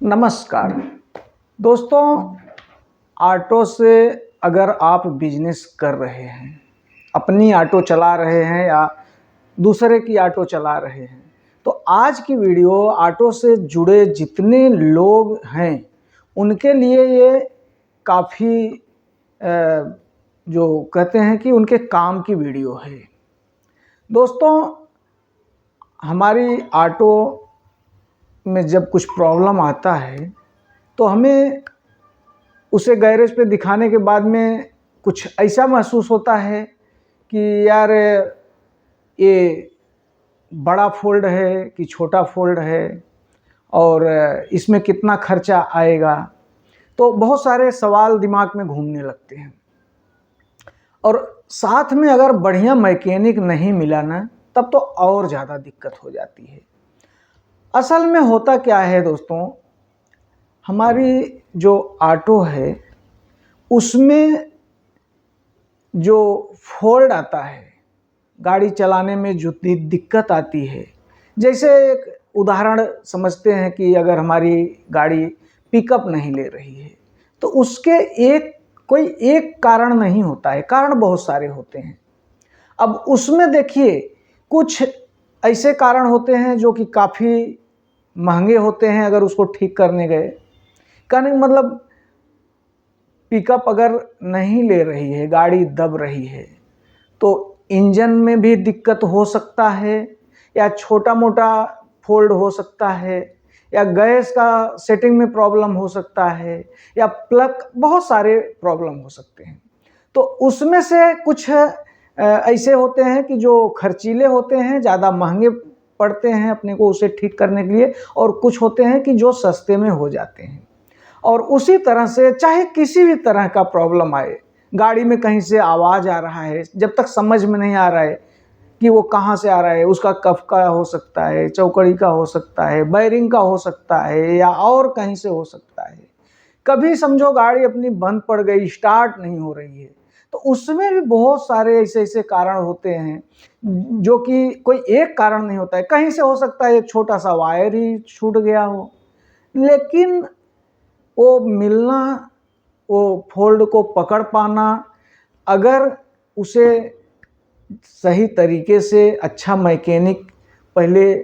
नमस्कार दोस्तों, ऑटो से अगर आप बिजनेस कर रहे हैं, अपनी ऑटो चला रहे हैं या दूसरे की ऑटो चला रहे हैं, तो आज की वीडियो ऑटो से जुड़े जितने लोग हैं उनके लिए ये काफ़ी जो कहते हैं कि उनके काम की वीडियो है। दोस्तों, हमारी ऑटो में जब कुछ प्रॉब्लम आता है तो हमें उसे गैरेज पे दिखाने के बाद में कुछ ऐसा महसूस होता है कि यार ये बड़ा फ़ोल्ड है कि छोटा फ़ोल्ड है और इसमें कितना खर्चा आएगा। तो बहुत सारे सवाल दिमाग में घूमने लगते हैं और साथ में अगर बढ़िया मैकेनिक नहीं मिला ना, तब तो और ज़्यादा दिक्कत हो जाती है। असल में होता क्या है दोस्तों, हमारी जो ऑटो है उसमें जो फ़ोल्ड आता है, गाड़ी चलाने में जो दिक्कत आती है, जैसे एक उदाहरण समझते हैं कि अगर हमारी गाड़ी पिकअप नहीं ले रही है तो उसके कोई एक कारण नहीं होता है, कारण बहुत सारे होते हैं। अब उसमें देखिए, कुछ ऐसे कारण होते हैं जो कि काफ़ी महंगे होते हैं अगर उसको ठीक करने गए। कहने का मतलब, पिकअप अगर नहीं ले रही है, गाड़ी दब रही है, तो इंजन में भी दिक्कत हो सकता है, या छोटा मोटा फोल्ड हो सकता है, या गैस का सेटिंग में प्रॉब्लम हो सकता है, या प्लग, बहुत सारे प्रॉब्लम हो सकते हैं। तो उसमें से कुछ ऐसे होते हैं कि जो खर्चीले होते हैं, ज़्यादा महंगे पड़ते हैं अपने को उसे ठीक करने के लिए, और कुछ होते हैं कि जो सस्ते में हो जाते हैं। और उसी तरह से चाहे किसी भी तरह का प्रॉब्लम आए, गाड़ी में कहीं से आवाज़ आ रहा है, जब तक समझ में नहीं आ रहा है कि वो कहाँ से आ रहा है, उसका कफ का हो सकता है, चौकड़ी का हो सकता है, बैरिंग का हो सकता है, या और कहीं से हो सकता है। कभी समझो गाड़ी अपनी बंद पड़ गई, स्टार्ट नहीं हो रही है, तो उसमें भी बहुत सारे ऐसे ऐसे कारण होते हैं जो कि कोई एक कारण नहीं होता है। कहीं से हो सकता है एक छोटा सा वायर ही छूट गया हो, लेकिन वो मिलना, वो फोल्ड को पकड़ पाना, अगर उसे सही तरीके से अच्छा मैकेनिक पहले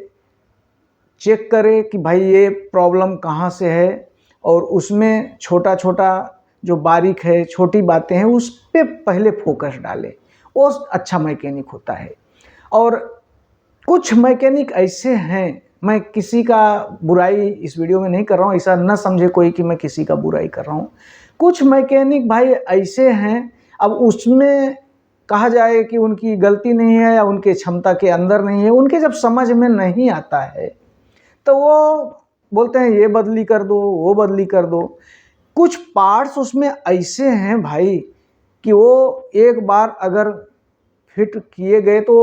चेक करे कि भाई ये प्रॉब्लम कहाँ से है, और उसमें छोटा छोटा जो बारीक है, छोटी बातें हैं, उस पे पहले फोकस डाले, वो अच्छा मैकेनिक होता है। और कुछ मैकेनिक ऐसे हैं, मैं किसी का बुराई इस वीडियो में नहीं कर रहा हूँ, ऐसा न समझे कोई कि मैं किसी का बुराई कर रहा हूँ। कुछ मैकेनिक भाई ऐसे हैं, अब उसमें कहा जाए कि उनकी गलती नहीं है या उनके क्षमता के अंदर नहीं है, उनके जब समझ में नहीं आता है तो वो बोलते हैं ये बदली कर दो, वो बदली कर दो। कुछ पार्ट्स उसमें ऐसे हैं भाई कि वो एक बार अगर फिट किए गए तो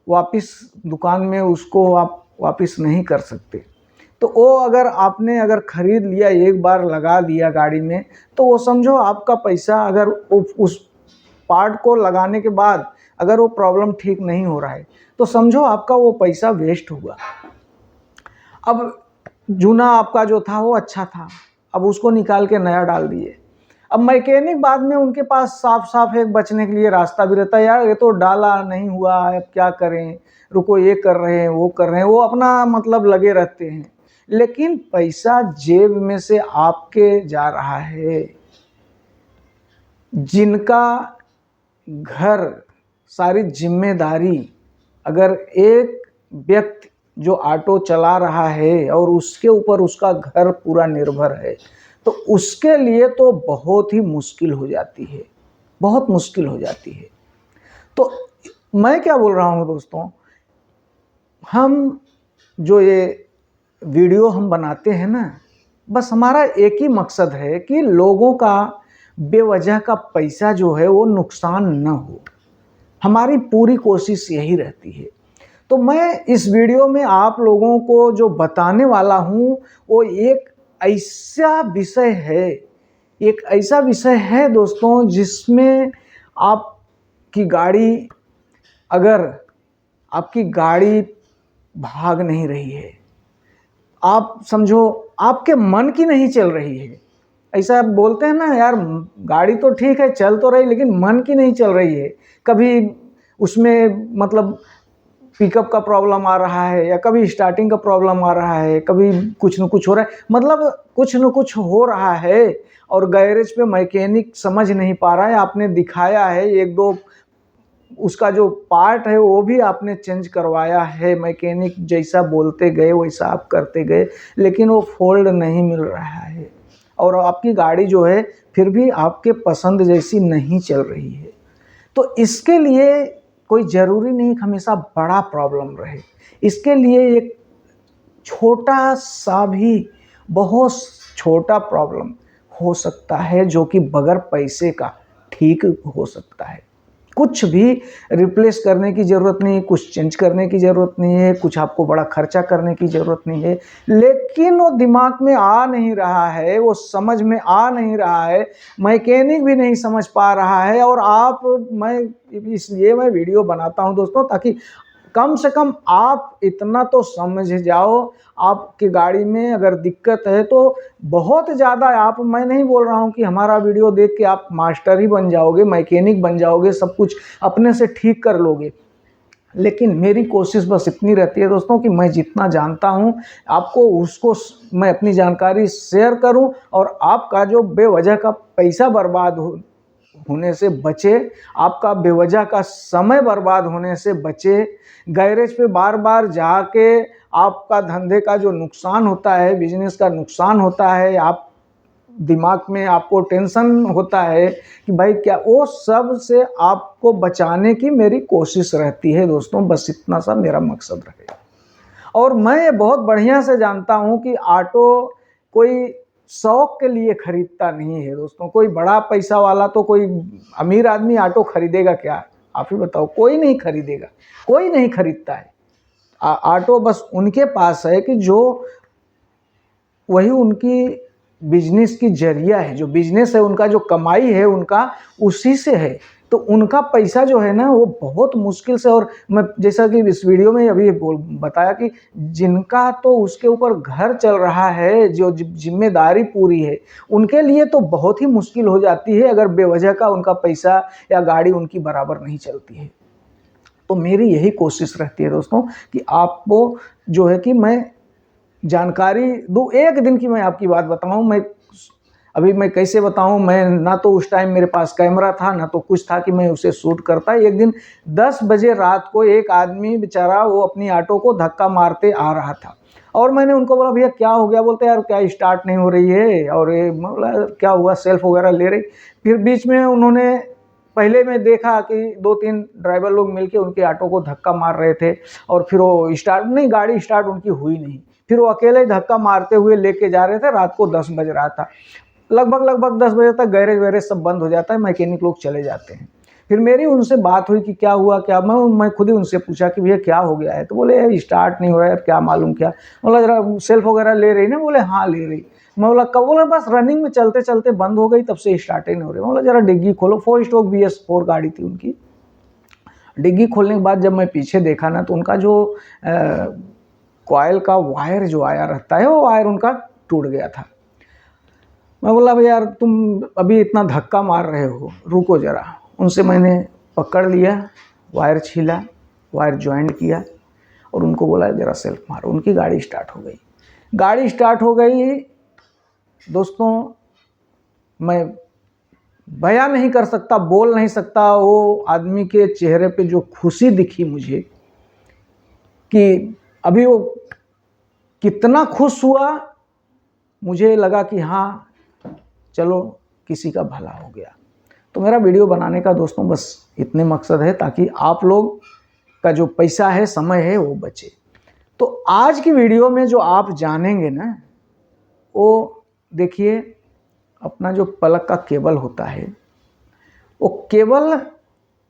वापस दुकान में उसको आप वापस नहीं कर सकते। तो वो अगर ख़रीद लिया, एक बार लगा दिया गाड़ी में, तो वो समझो आपका पैसा, अगर उस पार्ट को लगाने के बाद अगर वो प्रॉब्लम ठीक नहीं हो रहा है तो समझो आपका वो पैसा वेस्ट हुआ। अब जूना आपका जो था वो अच्छा था, अब उसको निकाल के नया डाल दिए। अब मैकेनिक बाद में उनके पास साफ साफ एक बचने के लिए रास्ता भी रहता है, यार ये तो डाला नहीं हुआ है, अब क्या करें, रुको ये कर रहे हैं, वो कर रहे हैं, वो अपना मतलब लगे रहते हैं। लेकिन पैसा जेब में से आपके जा रहा है। जिनका घर, सारी जिम्मेदारी, अगर एक व्यक्ति जो ऑटो चला रहा है और उसके ऊपर उसका घर पूरा निर्भर है, तो उसके लिए तो बहुत ही मुश्किल हो जाती है, बहुत मुश्किल हो जाती है। तो मैं क्या बोल रहा हूँ दोस्तों, हम जो ये वीडियो हम बनाते हैं ना, बस हमारा एक ही मकसद है कि लोगों का बेवजह का पैसा जो है वो नुकसान न हो। हमारी पूरी कोशिश यही रहती है। तो मैं इस वीडियो में आप लोगों को जो बताने वाला हूँ वो एक ऐसा विषय है, एक ऐसा विषय है दोस्तों, जिसमें आपकी गाड़ी, अगर आपकी गाड़ी भाग नहीं रही है, आप समझो आपके मन की नहीं चल रही है। ऐसा बोलते हैं ना यार, गाड़ी तो ठीक है चल तो रही लेकिन मन की नहीं चल रही है। कभी उसमें मतलब पिकअप का प्रॉब्लम आ रहा है, या कभी स्टार्टिंग का प्रॉब्लम आ रहा है, कभी कुछ न कुछ हो रहा है, मतलब कुछ न कुछ हो रहा है और गैरेज पे मैकेनिक समझ नहीं पा रहा है। आपने दिखाया है, एक दो उसका जो पार्ट है वो भी आपने चेंज करवाया है, मैकेनिक जैसा बोलते गए वैसा आप करते गए, लेकिन वो फोल्ड नहीं मिल रहा है और आपकी गाड़ी जो है फिर भी आपके पसंद जैसी नहीं चल रही है। तो इसके लिए कोई ज़रूरी नहीं कि हमेशा बड़ा प्रॉब्लम रहे। इसके लिए एक छोटा सा भी, बहुत छोटा प्रॉब्लम हो सकता है जो कि बगैर पैसे का ठीक हो सकता है। कुछ भी रिप्लेस करने की ज़रूरत नहीं, कुछ चेंज करने की ज़रूरत नहीं है, कुछ आपको बड़ा खर्चा करने की ज़रूरत नहीं है, लेकिन वो दिमाग में आ नहीं रहा है, वो समझ में आ नहीं रहा है, मैकेनिक भी नहीं समझ पा रहा है। और मैं इसलिए वीडियो बनाता हूं दोस्तों, ताकि कम से कम आप इतना तो समझ जाओ। आपकी गाड़ी में अगर दिक्कत है तो बहुत ज़्यादा मैं नहीं बोल रहा हूँ कि हमारा वीडियो देख के आप मास्टर ही बन जाओगे, मैकेनिक बन जाओगे, सब कुछ अपने से ठीक कर लोगे, लेकिन मेरी कोशिश बस इतनी रहती है दोस्तों कि मैं जितना जानता हूँ आपको उसको मैं अपनी जानकारी शेयर करूँ और आपका जो बेवजह का पैसा बर्बाद होने से बचे, आपका बेवजह का समय बर्बाद होने से बचे। गैरेज पे बार बार जाके आपका धंधे का जो नुकसान होता है, बिजनेस का नुकसान होता है, आप दिमाग में आपको टेंशन होता है कि भाई क्या, वो सब से आपको बचाने की मेरी कोशिश रहती है दोस्तों। बस इतना सा मेरा मकसद रहेगा। और मैं बहुत बढ़िया से जानता हूँ कि ऑटो कोई शौक के लिए खरीदता नहीं है दोस्तों। कोई बड़ा पैसा वाला तो, कोई अमीर आदमी ऑटो खरीदेगा क्या, आप ही बताओ? कोई नहीं खरीदेगा, कोई नहीं खरीदता है। ऑटो बस उनके पास है कि जो वही उनकी बिजनेस की जरिया है, जो बिजनेस है उनका, जो कमाई है उनका, उसी से है। तो उनका पैसा जो है ना वो बहुत मुश्किल से, और मैं जैसा कि इस वीडियो में अभी बताया कि जिनका तो उसके ऊपर घर चल रहा है, जो जिम्मेदारी पूरी है, उनके लिए तो बहुत ही मुश्किल हो जाती है अगर बेवजह का उनका पैसा या गाड़ी उनकी बराबर नहीं चलती है। तो मेरी यही कोशिश रहती है दोस्तों कि आपको जो है कि मैं जानकारी दूँ। एक दिन की मैं आपकी बात बताऊँ, मैं कैसे बताऊँ, मैं ना तो उस टाइम मेरे पास कैमरा था, ना तो कुछ था कि मैं उसे शूट करता। एक दिन 10 बजे रात को एक आदमी बेचारा वो अपनी ऑटो को धक्का मारते आ रहा था और मैंने उनको बोला भैया क्या हो गया? बोलते यार क्या स्टार्ट नहीं हो रही है। और ये बोला क्या हुआ, सेल्फ वगैरह ले रही। फिर बीच में उन्होंने, पहले मैं देखा कि 2-3 ड्राइवर लोग मिलके उनके ऑटो को धक्का मार रहे थे और फिर वो स्टार्ट नहीं, गाड़ी स्टार्ट उनकी हुई नहीं। फिर वो अकेले धक्का मारते हुए लेके जा रहे थे। रात को 10 बज रहा था, लगभग 10 बजे तक गैरेज वैरेज सब बंद हो जाता है, मैकेनिक लोग चले जाते हैं। फिर मेरी उनसे बात हुई कि क्या हुआ क्या, मैं खुद ही उनसे पूछा कि भैया क्या हो गया है? तो बोले स्टार्ट नहीं हो रहा है, क्या मालूम क्या? बोला जरा सेल्फ वगैरह ले रही ना? बोले हाँ ले रही। मैं बोला कब? बोला बस रनिंग में चलते चलते बंद हो गई, तब से स्टार्ट ही नहीं हो रही। बोला जरा डिग्गी खोलो। 4 स्ट्रोक BS4 गाड़ी थी उनकी। डिग्गी खोलने के बाद जब मैं पीछे देखा ना, तो उनका जो कॉइल का वायर जो आया रहता है, वो वायर उनका टूट गया था। मैं बोला भाई यार तुम अभी इतना धक्का मार रहे हो, रुको ज़रा। उनसे मैंने पकड़ लिया, वायर छीला, वायर ज्वाइंट किया और उनको बोला ज़रा सेल्फ मारो। उनकी गाड़ी स्टार्ट हो गई। गाड़ी स्टार्ट हो गई दोस्तों, मैं बयां नहीं कर सकता, बोल नहीं सकता वो आदमी के चेहरे पे जो खुशी दिखी मुझे, कि अभी वो कितना खुश हुआ। मुझे लगा कि हाँ चलो किसी का भला हो गया। तो मेरा वीडियो बनाने का दोस्तों बस इतने मकसद है, ताकि आप लोग का जो पैसा है, समय है, वो बचे। तो आज की वीडियो में जो आप जानेंगे ना, वो देखिए अपना जो प्लग का केबल होता है, वो केबल,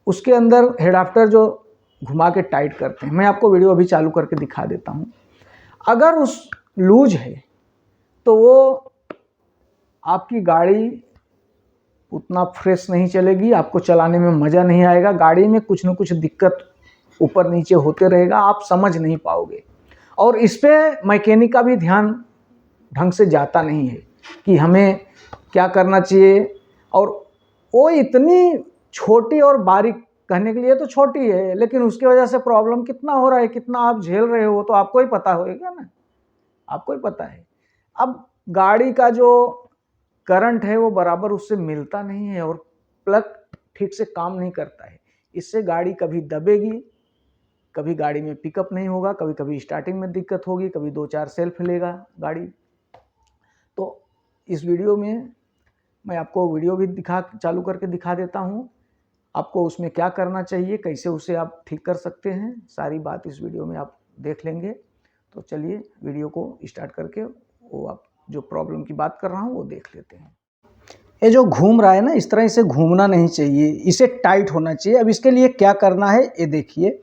उसके अंदर हेड आफ्टर जो घुमा के टाइट करते हैं। मैं आपको वीडियो अभी चालू करके दिखा देता हूँ। अगर उस लूज है तो वो आपकी गाड़ी उतना फ्रेश नहीं चलेगी, आपको चलाने में मज़ा नहीं आएगा, गाड़ी में कुछ न कुछ दिक्कत ऊपर नीचे होते रहेगा, आप समझ नहीं पाओगे। और इस पे मैकेनिक का भी ध्यान ढंग से जाता नहीं है कि हमें क्या करना चाहिए। और वो इतनी छोटी और बारीक, कहने के लिए तो छोटी है, लेकिन उसकी वजह से प्रॉब्लम कितना हो रहा है, कितना आप झेल रहे हो, तो आपको ही पता होगा ना, आपको ही पता है। अब गाड़ी का जो करंट है वो बराबर उससे मिलता नहीं है और प्लग ठीक से काम नहीं करता है। इससे गाड़ी कभी दबेगी, कभी गाड़ी में पिकअप नहीं होगा, कभी कभी स्टार्टिंग में दिक्कत होगी, कभी 2-4 सेल्फ लेगा गाड़ी। तो इस वीडियो में मैं आपको वीडियो भी चालू करके दिखा देता हूँ, आपको उसमें क्या करना चाहिए, कैसे उसे आप ठीक कर सकते हैं, सारी बात इस वीडियो में आप देख लेंगे। तो चलिए वीडियो को स्टार्ट करके वो आप जो प्रॉब्लम की बात कर रहा हूँ वो देख लेते हैं। ये जो घूम रहा है ना, इस तरह इसे घूमना नहीं चाहिए, इसे टाइट होना चाहिए। अब इसके लिए क्या करना है ये देखिए,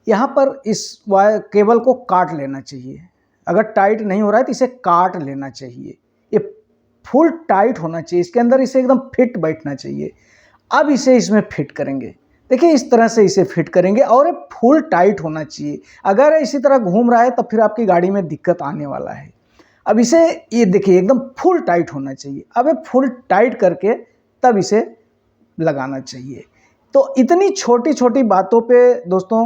यहाँ पर इस वायर केबल को काट लेना चाहिए। अगर टाइट नहीं हो रहा है तो इसे काट लेना चाहिए। ये फुल टाइट होना चाहिए, इसके अंदर इसे एकदम फिट बैठना चाहिए। अब इसे इसमें फिट करेंगे, देखिए इस तरह से इसे फिट करेंगे और ये फुल टाइट होना चाहिए। अगर इसी तरह घूम रहा है तो फिर आपकी गाड़ी में दिक्कत आने वाला है। अब इसे ये देखिए एकदम फुल टाइट होना चाहिए। अब ये फुल टाइट करके तब इसे लगाना चाहिए। तो इतनी छोटी छोटी बातों पे दोस्तों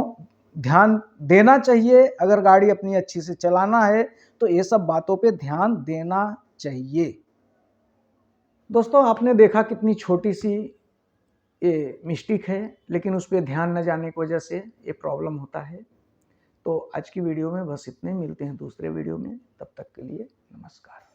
ध्यान देना चाहिए। अगर गाड़ी अपनी अच्छी से चलाना है तो ये सब बातों पे ध्यान देना चाहिए। दोस्तों आपने देखा कितनी छोटी सी ये मिस्टेक है, लेकिन उस पर ध्यान न जाने की वजह से ये प्रॉब्लम होता है। तो आज की वीडियो में बस इतने, मिलते हैं दूसरे वीडियो में, तब तक के लिए नमस्कार।